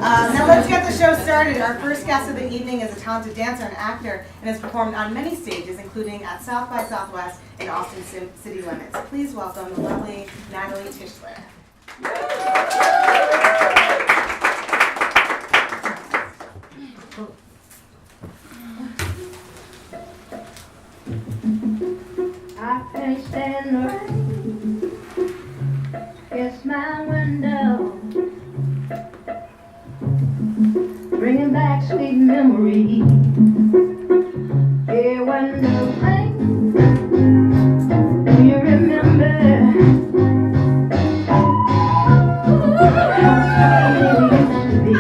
Now let's get the show started. Our first guest of the evening is a talented dancer and actor and has performed on many stages, including at South by Southwest and Austin City Limits. Please welcome the lovely Natalie Tischler. I can't stand the rain. It's my window, bringing back sweet memories. Yeah, when the rain, do you remember how sweet it used to be?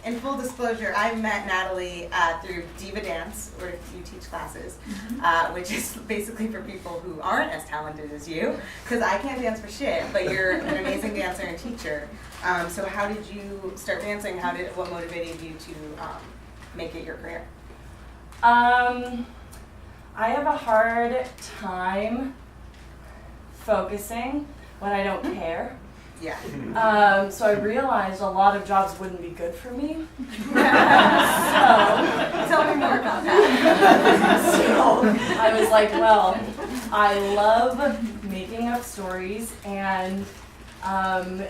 In full disclosure, I met Natalie through Diva Dance, where you teach classes, which is basically for people who aren't as talented as you, because I can't dance for shit, but you're an amazing dancer and teacher. So how did you start dancing? What motivated you to make it your career? I have a hard time focusing when I don't care. Yeah. So I realized a lot of jobs wouldn't be good for me. So tell me more about that. So I was like, well, I love making up stories and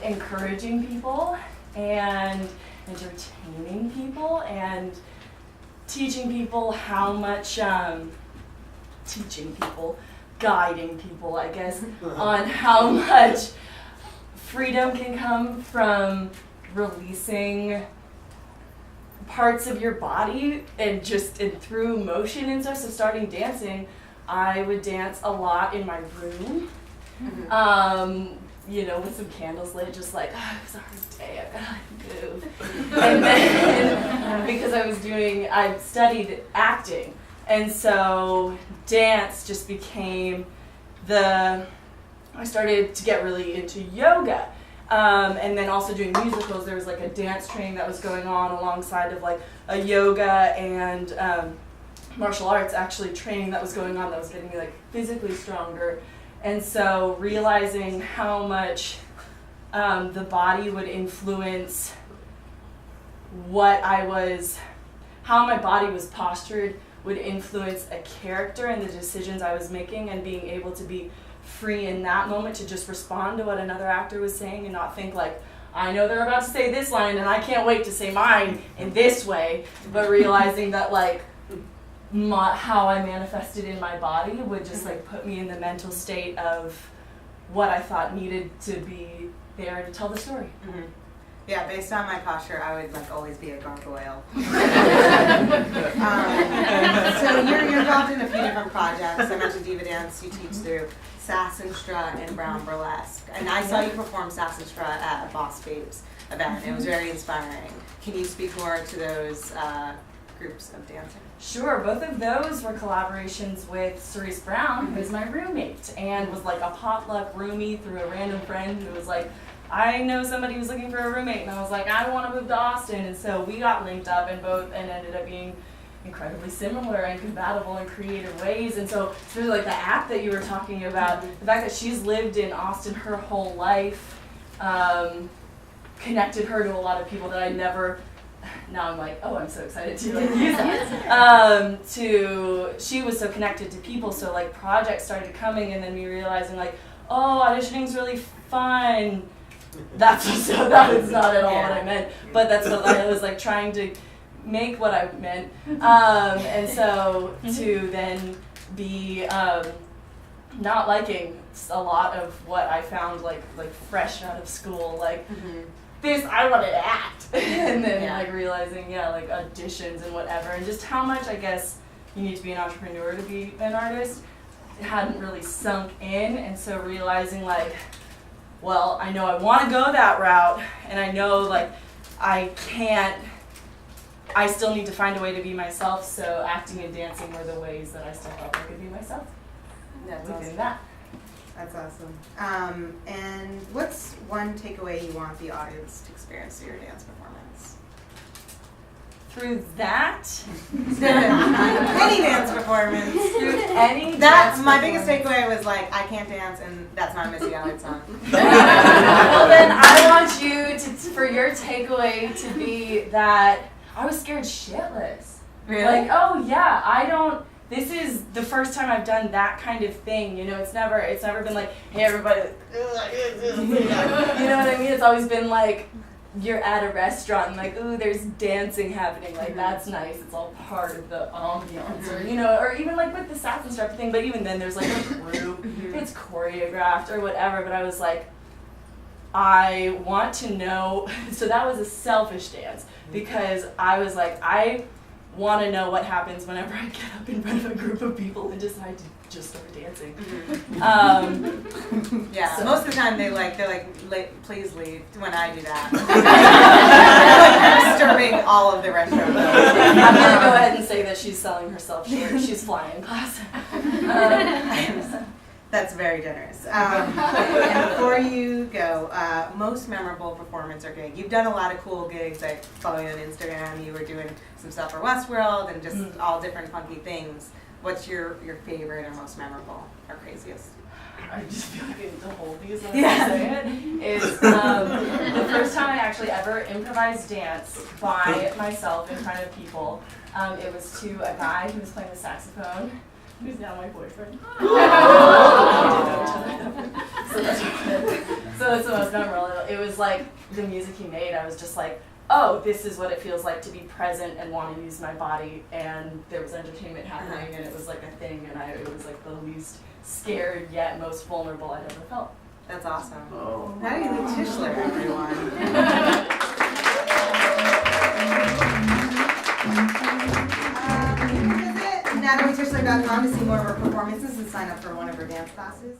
encouraging people and entertaining people and teaching people how much, guiding people, I guess, on how much freedom can come from releasing parts of your body and through motion and stuff. So starting dancing, I would dance a lot in my room, with some candles lit, just like, oh, it was a hard day, I gotta move. And then, because I studied acting, and so dance just became I started to get really into yoga, and then also doing musicals. There was like a dance training that was going on alongside of like a yoga and martial arts actually training that was going on that was getting me like physically stronger. And so realizing how much the body would influence how my body was postured would influence a character and the decisions I was making, and being able to be free in that moment to just respond to what another actor was saying and not think like, I know they're about to say this line and I can't wait to say mine in this way, but realizing that like how I manifested in my body would just like put me in the mental state of what I thought needed to be there to tell the story. Mm-hmm. Yeah, based on my posture, I would like always be a gargoyle. So you're involved in a few different projects. I mentioned Diva Dance. You teach through Sass and Strut and Brown Burlesque, and I saw you perform Sass and Strut at a Boss Babes event. It was very inspiring. Can you speak more to those groups of dancing? Sure, both of those were collaborations with Cerise Brown, who is my roommate, and was like a potluck roomie through a random friend who was like, I know somebody who's looking for a roommate, and I was like, I want to move to Austin, and so we got linked up and ended up being incredibly similar and compatible in creative ways. And so it's really like the app that you were talking about, the fact that she's lived in Austin her whole life, connected her to a lot of people that I never. Now I'm like, oh, I'm so excited to like use that. She was so connected to people, so like projects started coming, and then me realizing like, oh, auditioning's really fun. That is not at all what I meant, but that's what I was like trying to make what I meant. And so to then be not liking a lot of what I found like fresh out of school, like. This, I wanted to act, and then like realizing, like auditions and whatever, and just how much I guess you need to be an entrepreneur to be an artist, it hadn't really sunk in, and so realizing like, well, I know I want to go that route, and I know like I still need to find a way to be myself, so acting and dancing were the ways that I still felt I could be myself. That's within awesome. that. That's awesome. And what's one takeaway you want the audience to experience through your dance performance? Through that, Any dance performance. My biggest takeaway was like, I can't dance, and that's not a Missy Elliott song. Well, then I want you for your takeaway to be that I was scared shitless. Really? Like, oh yeah, this is the first time I've done that kind of thing, you know, it's never been like, hey everybody, you know what I mean? It's always been like, you're at a restaurant and like, ooh, there's dancing happening, like that's nice, it's all part of the ambiance, or you know, or even like with the Sass and Strut thing, but even then there's like a group, it's choreographed or whatever, but I was like, I want to know, so that was a selfish dance, because I was like, I want to know what happens whenever I get up in front of a group of people and decide to just start dancing. Yeah, so. Most of the time they're like, please leave when I do that. I'm disturbing all of the restaurants. I'm gonna go ahead and say that she's selling herself short. She's flying class. That's very generous. And before you go, most memorable performance or gig. You've done a lot of cool gigs. I follow you on Instagram. You were doing some stuff for Westworld and just all different funky things. What's your favorite or most memorable or craziest? I just feel like I need to hold these when I say it. Is the first time I actually ever improvised dance by myself in front of people. It was to a guy who was playing the saxophone. Who's now my boyfriend. So that's the most memorable. It was like the music he made. I was just like, oh, this is what it feels like to be present and want to use my body. And there was entertainment happening, and it was like a thing. And it was like the least scared yet most vulnerable I'd ever felt. That's awesome. Oh. Natalie Tischler, everyone. Visit NatalieTischler.com to see more of her performances and sign up for one of her dance classes.